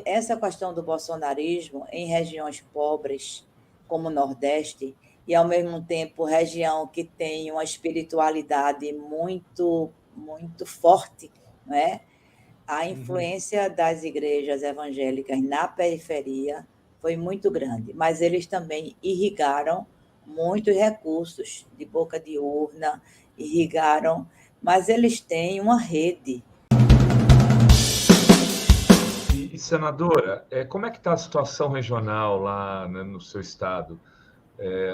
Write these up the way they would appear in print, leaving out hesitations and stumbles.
essa questão do bolsonarismo em regiões pobres, como o Nordeste, e ao mesmo tempo região que tem uma espiritualidade muito, muito forte, não é? A Uhum. influência das igrejas evangélicas na periferia foi muito grande, mas eles também irrigaram muitos recursos de boca de urna, irrigaram, mas eles têm uma rede. Senadora, como é que está a situação regional lá, né, no seu estado?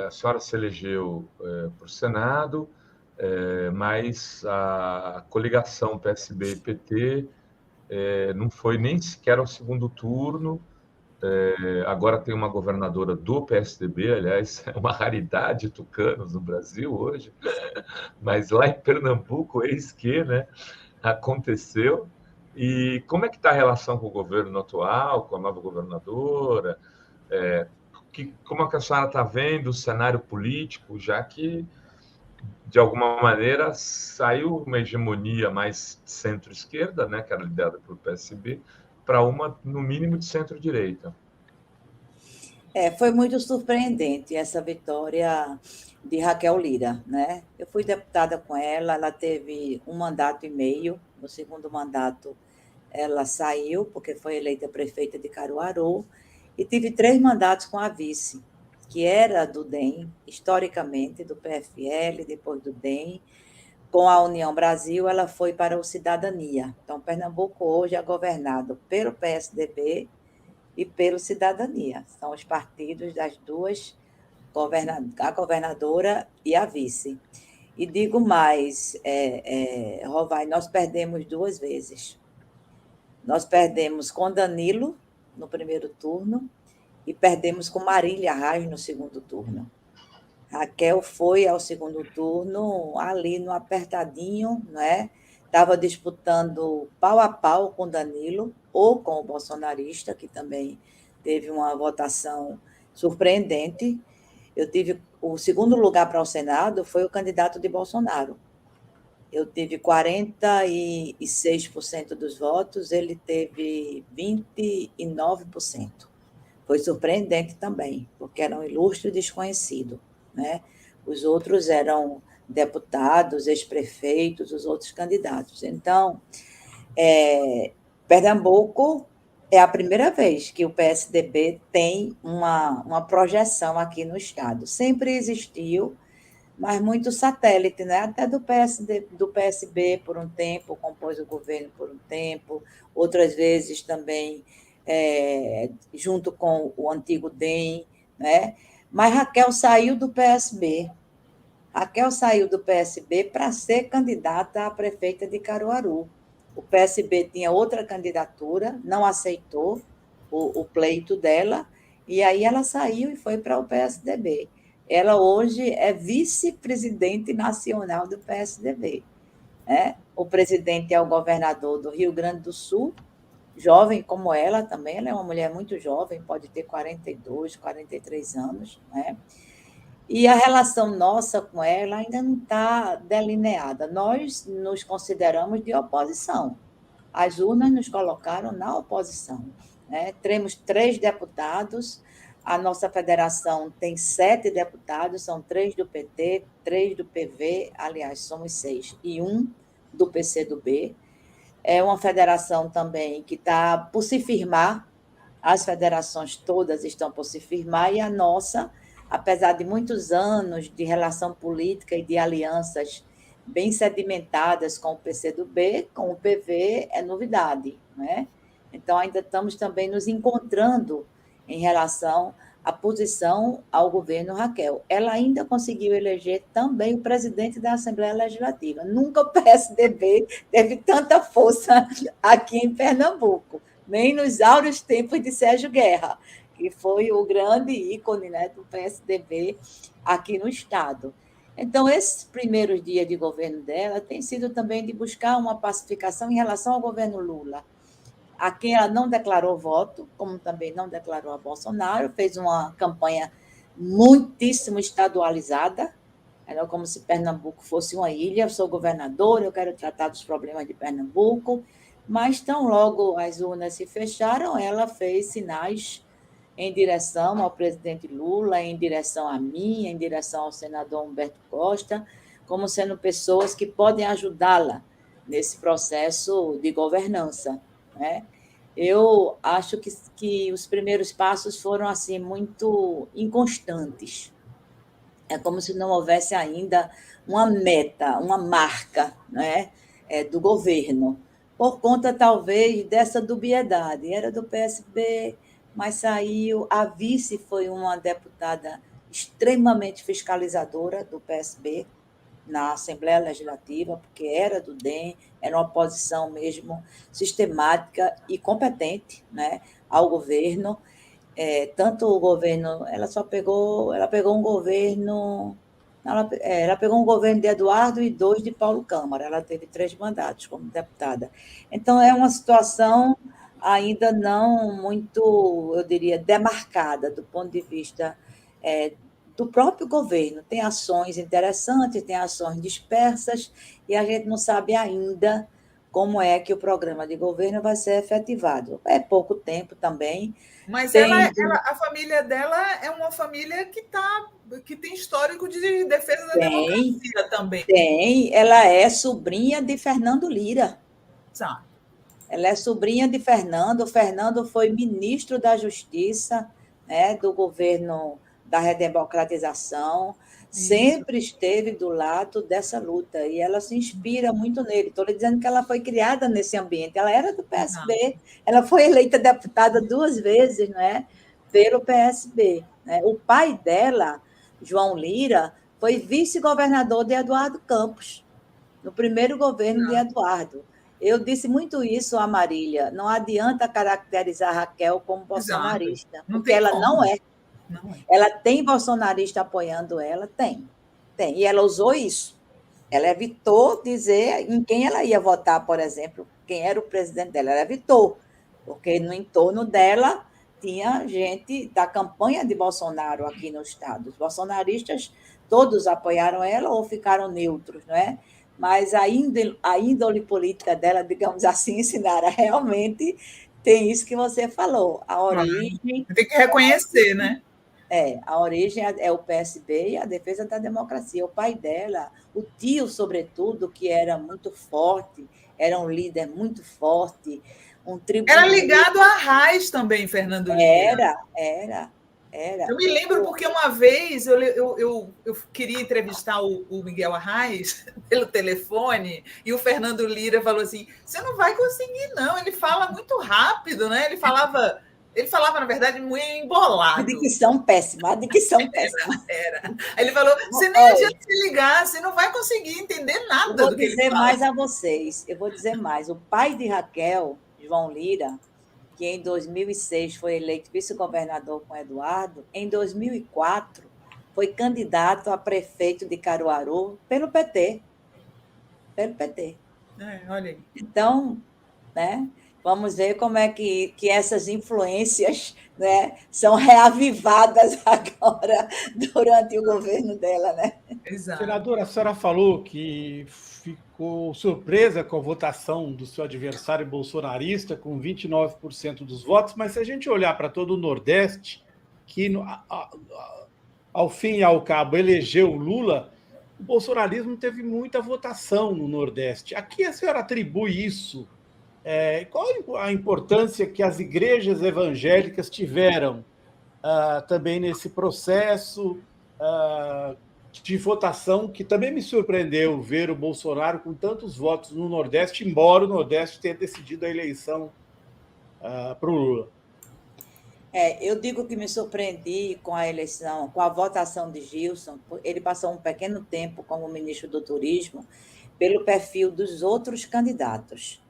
A senhora se elegeu para o Senado, mas a coligação PSB e PT não foi nem sequer ao segundo turno. Agora tem uma governadora do PSDB, aliás, é uma raridade tucanos no Brasil hoje, mas lá em Pernambuco, eis que, né, aconteceu. E como é que está a relação com o governo atual, com a nova governadora? Como é que a senhora está vendo o cenário político, já que, de alguma maneira, saiu uma hegemonia mais centro-esquerda, né, que era liderada pelo PSB, para uma, no mínimo, de centro-direita? Foi muito surpreendente essa vitória de Raquel Lira, né? Eu fui deputada com ela, ela teve 1 mandato e meio, no segundo mandato ela saiu, porque foi eleita prefeita de Caruaru, e tive 3 mandatos com a vice, que era do DEM, historicamente, do PFL, depois do DEM. Com a União Brasil, ela foi para o Cidadania. Então, Pernambuco hoje é governado pelo PSDB e pelo Cidadania. São os partidos das duas, a governadora e a vice. E digo mais, Rovai, nós perdemos 2 vezes. Nós perdemos com Danilo no primeiro turno e perdemos com Marília Reis no segundo turno. Raquel foi ao segundo turno ali no apertadinho, né? Estava disputando pau a pau com Danilo ou com o bolsonarista, que também teve uma votação surpreendente. Eu tive o segundo lugar para o Senado, foi o candidato de Bolsonaro. Eu tive 46% dos votos, ele teve 29%. Foi surpreendente também, porque era um ilustre desconhecido, né? Os outros eram deputados, ex-prefeitos, os outros candidatos. Então, Pernambuco é a primeira vez que o PSDB tem uma projeção aqui no Estado. Sempre existiu, mas muito satélite, né? Até do PSB por um tempo, compôs o governo por um tempo, outras vezes também junto com o antigo DEM, né? Mas Raquel saiu do PSB. Raquel saiu do PSB para ser candidata a prefeita de Caruaru. O PSB tinha outra candidatura, não aceitou o pleito dela, e aí ela saiu e foi para o PSDB. Ela hoje é vice-presidente nacional do PSDB. Né? O presidente é o governador do Rio Grande do Sul, jovem como ela também, ela é uma mulher muito jovem, pode ter 42, 43 anos, né? E a relação nossa com ela ainda não está delineada. Nós nos consideramos de oposição. As urnas nos colocaram na oposição. Né? Temos 3 deputados, a nossa federação tem 7 deputados, são 3 do PT, 3 do PV, aliás, somos 6, e 1 do PCdoB. É uma federação também que está por se firmar, as federações todas estão por se firmar, e a nossa, apesar de muitos anos de relação política e de alianças bem sedimentadas com o PCdoB, com o PV, é novidade. Né? Então, ainda estamos também nos encontrando em relação à posição ao governo Raquel. Ela ainda conseguiu eleger também o presidente da Assembleia Legislativa. Nunca o PSDB teve tanta força aqui em Pernambuco, nem nos áureos tempos de Sérgio Guerra, que foi o grande ícone, né, do PSDB aqui no Estado. Então, esses primeiros dias de governo dela tem sido também de buscar uma pacificação em relação ao governo Lula, a quem ela não declarou voto, como também não declarou a Bolsonaro, fez uma campanha muitíssimo estadualizada, era como se Pernambuco fosse uma ilha. Eu sou governadora, eu quero tratar dos problemas de Pernambuco, mas tão logo as urnas se fecharam, ela fez sinais em direção ao presidente Lula, em direção a mim, em direção ao senador Humberto Costa, como sendo pessoas que podem ajudá-la nesse processo de governança, né? Eu acho que os primeiros passos foram assim muito inconstantes. É como se não houvesse ainda uma meta, uma marca, né, do governo, por conta talvez dessa dubiedade. Era do PSB, mas saiu. A vice foi uma deputada extremamente fiscalizadora do PSB na Assembleia Legislativa, porque era do DEM, era uma posição mesmo sistemática e competente, né, ao governo. Tanto o governo, ela pegou um governo, ela pegou um governo de Eduardo e 2 de Paulo Câmara, ela teve 3 mandatos como deputada. Então, é uma situação ainda não muito, eu diria, demarcada do ponto de vista do próprio governo. Tem ações interessantes, tem ações dispersas, e a gente não sabe ainda como é que o programa de governo vai ser efetivado. É pouco tempo também. Mas Tem, a família dela é uma família que tem histórico de defesa da tem, democracia também. tem. Ela é sobrinha de Fernando Lira. Sabe? Ela é sobrinha de Fernando. O Fernando foi ministro da Justiça, né, do governo da redemocratização, sempre esteve do lado dessa luta, e ela se inspira muito nele. Estou lhe dizendo que ela foi criada nesse ambiente, ela era do PSB, ela foi eleita deputada 2 vezes, né, pelo PSB. Né? O pai dela, João Lira, foi vice-governador de Eduardo Campos, no primeiro governo de Eduardo. Eu disse muito isso a Marília, não adianta caracterizar Raquel como bolsonarista, porque ela não é. Ela tem bolsonarista apoiando ela? Tem. Tem. E ela usou isso. Ela evitou dizer em quem ela ia votar, por exemplo, quem era o presidente dela. Ela evitou, porque no entorno dela tinha gente da campanha de Bolsonaro aqui no estado. Os bolsonaristas todos apoiaram ela ou ficaram neutros, não é? Mas a índole política dela, digamos assim, Sinara, realmente tem isso que você falou. A origem. Tem que reconhecer, né? A origem é o PSB e a defesa da democracia. O pai dela, o tio, sobretudo, que era muito forte, era um líder muito forte, um Era tribuno. ligado a Arraes também, Fernando Lira. Era. Eu me lembro porque uma vez eu queria entrevistar o Miguel Arraes pelo telefone e o Fernando Lira falou assim: você não vai conseguir, não. Ele fala muito rápido, né? Ele falava, na verdade, muito embolado. A dicção péssima. Era. Aí ele falou: você nem adianta se ligar, você não vai conseguir entender nada do que ele fala. Eu vou dizer mais a vocês. Eu vou dizer mais. O pai de Raquel, João Lira, que em 2006 foi eleito vice-governador com Eduardo, em 2004 foi candidato a prefeito de Caruaru pelo PT. Pelo PT. Olha aí. Então, né, vamos ver como é que essas influências, né, são reavivadas agora durante o governo dela. Né? Exato. Senadora, a senhora falou que ficou surpresa com a votação do seu adversário bolsonarista, com 29% dos votos, mas se a gente olhar para todo o Nordeste, que ao fim e ao cabo elegeu Lula, o bolsonarismo teve muita votação no Nordeste. A que a senhora atribui isso? Qual a importância que as igrejas evangélicas tiveram também nesse processo de votação, que também me surpreendeu ver o Bolsonaro com tantos votos no Nordeste, embora o Nordeste tenha decidido a eleição para o Lula? Eu digo que me surpreendi com a eleição, com a votação de Gilson. Ele passou um pequeno tempo como ministro do Turismo pelo perfil dos outros candidatos.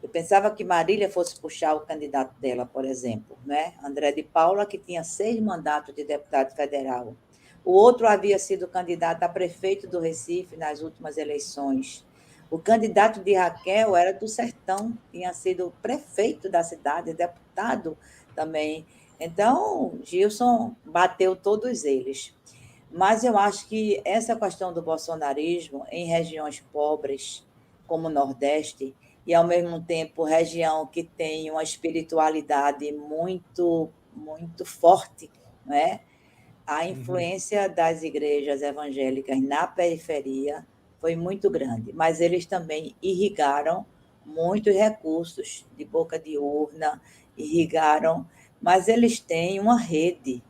Eu pensava que Marília fosse puxar o candidato dela, por exemplo, né? André de Paula, que tinha 6 mandatos de deputado federal. O outro havia sido candidato a prefeito do Recife nas últimas eleições. O candidato de Raquel era do Sertão, tinha sido prefeito da cidade, deputado também. Então, Gilson bateu todos eles. Mas eu acho que essa questão do bolsonarismo em regiões pobres, como o Nordeste, e, ao mesmo tempo, região que tem uma espiritualidade muito, muito forte, não é? A influência das igrejas evangélicas na periferia foi muito grande, mas eles também irrigaram muitos recursos de boca de urna, irrigaram, mas eles têm uma rede,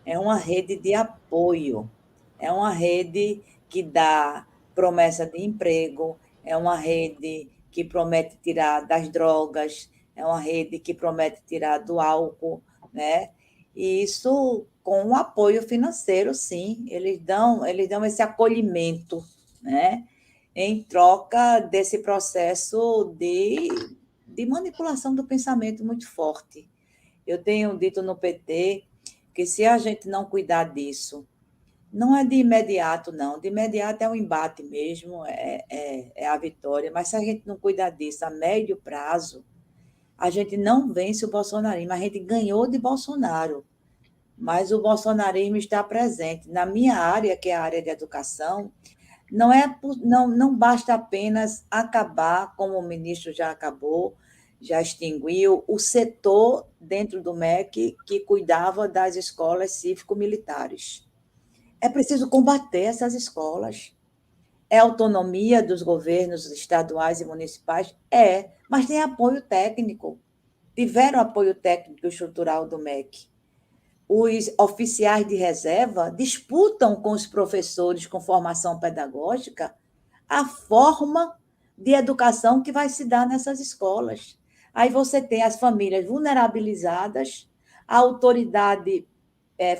é uma rede de apoio, é uma rede que dá promessa de emprego, é uma rede que promete tirar das drogas, é uma rede que promete tirar do álcool, né? E isso com um apoio financeiro, sim, eles dão esse acolhimento, né? Em troca desse processo de manipulação do pensamento muito forte. Eu tenho dito no PT que se a gente não cuidar disso, não é de imediato, não. De imediato é um embate mesmo, é a vitória. Mas se a gente não cuidar disso a médio prazo, a gente não vence o bolsonarismo. A gente ganhou de Bolsonaro, mas o bolsonarismo está presente. Na minha área, que é a área de educação, não basta apenas acabar, como o ministro já acabou, já extinguiu, o setor dentro do MEC que cuidava das escolas cívico-militares. É preciso combater essas escolas. É autonomia dos governos estaduais e municipais? Mas tem apoio técnico. Tiveram apoio técnico e estrutural do MEC. Os oficiais de reserva disputam com os professores com formação pedagógica a forma de educação que vai se dar nessas escolas. Aí você tem as famílias vulnerabilizadas, a autoridade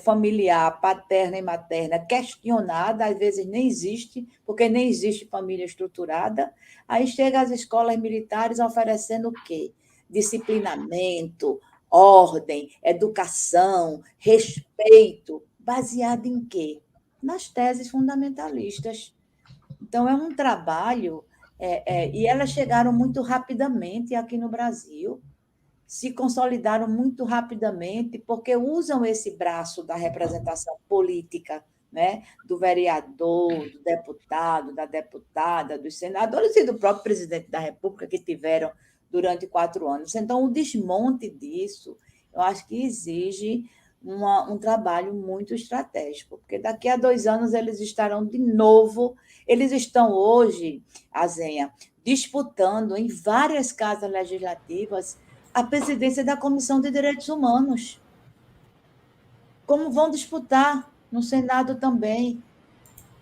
familiar, paterna e materna, questionada, às vezes nem existe, porque nem existe família estruturada. Aí chega às escolas militares oferecendo o quê? Disciplinamento, ordem, educação, respeito, baseado em quê? Nas teses fundamentalistas. Então, é um trabalho, e elas chegaram muito rapidamente aqui no Brasil, se consolidaram muito rapidamente, porque usam esse braço da representação política, né? Do vereador, do deputado, da deputada, dos senadores e do próprio presidente da República, que tiveram durante 4 anos. Então, o desmonte disso, eu acho que exige um trabalho muito estratégico, porque daqui a 2 anos eles estarão de novo, eles estão hoje, Azenha, disputando em várias casas legislativas a presidência da Comissão de Direitos Humanos. Como vão disputar no Senado também.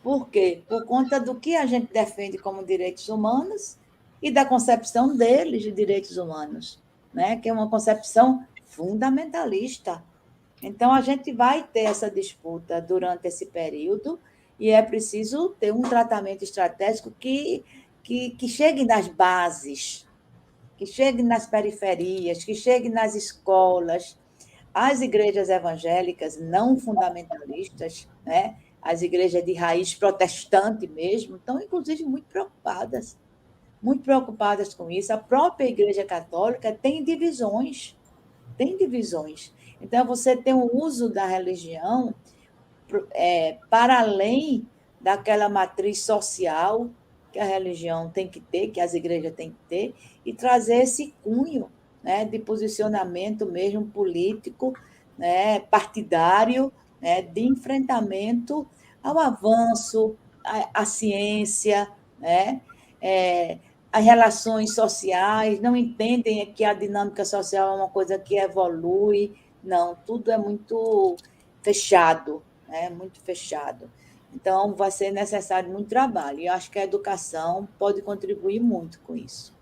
Por quê? Por conta do que a gente defende como direitos humanos e da concepção deles de direitos humanos, né? Que é uma concepção fundamentalista. Então, a gente vai ter essa disputa durante esse período e é preciso ter um tratamento estratégico que chegue nas bases, que chegue nas periferias, que chegue nas escolas. As igrejas evangélicas não fundamentalistas, né? As igrejas de raiz protestante mesmo, estão, inclusive, muito preocupadas com isso. A própria Igreja Católica tem divisões. Então, você tem o uso da religião para além daquela matriz social que a religião tem que ter, que as igrejas têm que ter, e trazer esse cunho, né, de posicionamento mesmo político, né, partidário, né, de enfrentamento ao avanço, à ciência, né, as relações sociais, não entendem que a dinâmica social é uma coisa que evolui, não, tudo é muito fechado, né, muito fechado. Então, vai ser necessário muito trabalho. E eu acho que a educação pode contribuir muito com isso.